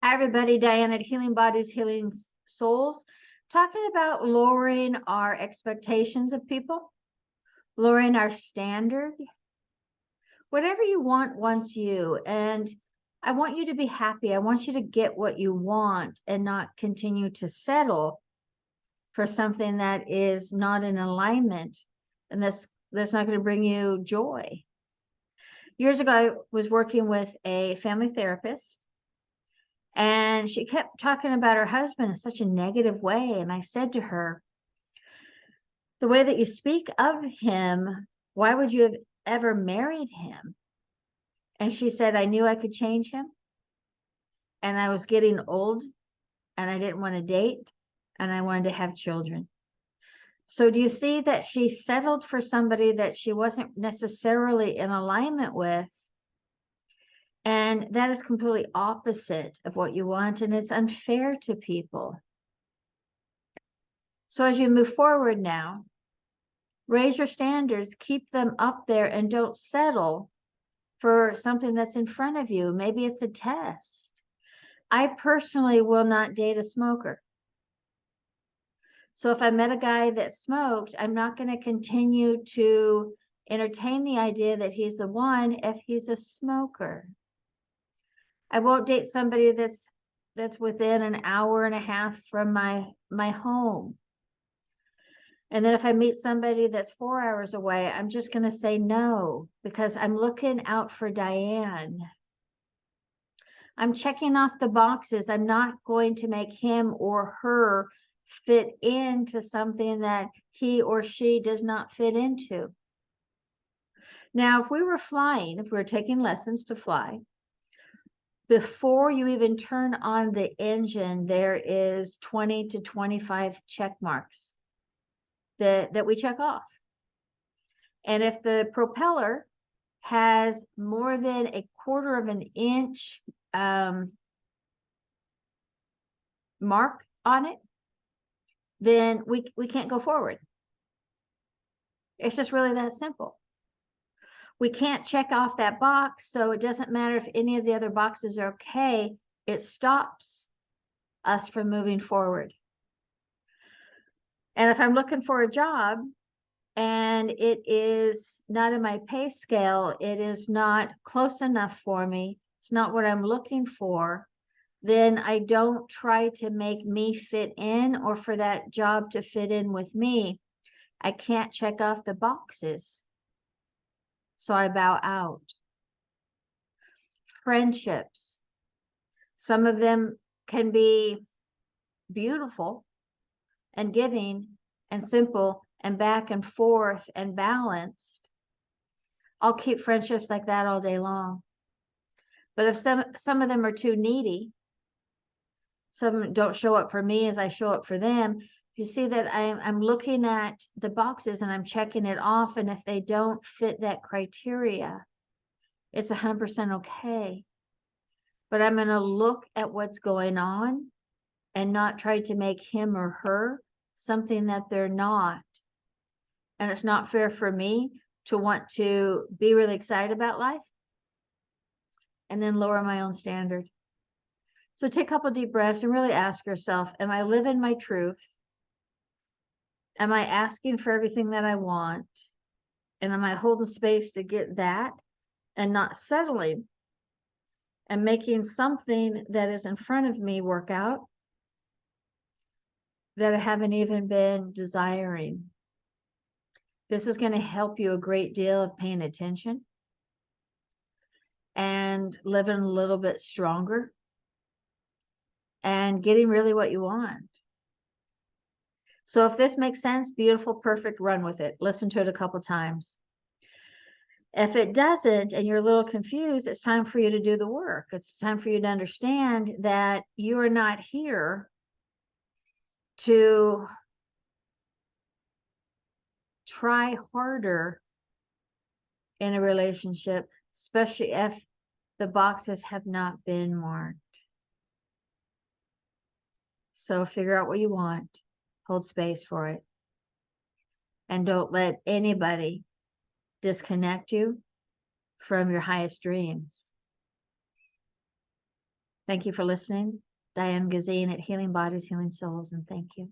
Hi, everybody. Diane at Healing Bodies, Healing Souls, talking about lowering our expectations of people, lowering our standard. Whatever you want wants you. And I want you to be happy. I want you to get what you want and not continue to settle for something that is not in alignment and that's not going to bring you joy. Years ago, I was working with a family therapist. And she kept talking about her husband in such a negative way. And I said to her, the way that you speak of him, why would you have ever married him? And she said, I knew I could change him. And I was getting old and I didn't want to date and I wanted to have children. So do you see that she settled for somebody that she wasn't necessarily in alignment with? And that is completely opposite of what you want. And it's unfair to people. So as you move forward now, raise your standards, keep them up there, and don't settle for something that's in front of you. Maybe it's a test. I personally will not date a smoker. So if I met a guy that smoked, I'm not going to continue to entertain the idea that he's the one if he's a smoker. I won't date somebody that's within an hour and a half from my home. And then if I meet somebody that's 4 hours away, I'm just going to say no because I'm looking out for Diane. I'm checking off the boxes. I'm not going to make him or her fit into something that he or she does not fit into. Now, if we were flying, if we were taking lessons to fly, before you even turn on the engine, there is 20 to 25 check marks that we check off. And if the propeller has more than a quarter of an inch mark on it, then we can't go forward. It's just really that simple. We can't check off that box, so it doesn't matter if any of the other boxes are okay. It stops us from moving forward. And if I'm looking for a job and it is not in my pay scale, it is not close enough for me, it's not what I'm looking for, then I don't try to make me fit in or for that job to fit in with me. I can't check off the boxes. So I bow out. Friendships. Some of them can be beautiful and giving and simple and back and forth and balanced. I'll keep friendships like that all day long. But if some of them are too needy, some don't show up for me as I show up for them, you see that I'm looking at the boxes and I'm checking it off. And if they don't fit that criteria, it's 100% okay. But I'm going to look at what's going on and not try to make him or her something that they're not. And it's not fair for me to want to be really excited about life and then lower my own standard. So take a couple deep breaths and really ask yourself, am I living my truth? Am I asking for everything that I want? And am I holding space to get that and not settling and making something that is in front of me work out that I haven't even been desiring? This is going to help you a great deal of paying attention and living a little bit stronger and getting really what you want. So if this makes sense, beautiful, perfect, run with it. Listen to it a couple times. If it doesn't and you're a little confused, it's time for you to do the work. It's time for you to understand that you are not here to try harder in a relationship, especially if the boxes have not been marked. So figure out what you want, hold space for it, and don't let anybody disconnect you from your highest dreams. Thank you for listening. Diane Gysin at Healing Bodies, Healing Souls, and thank you.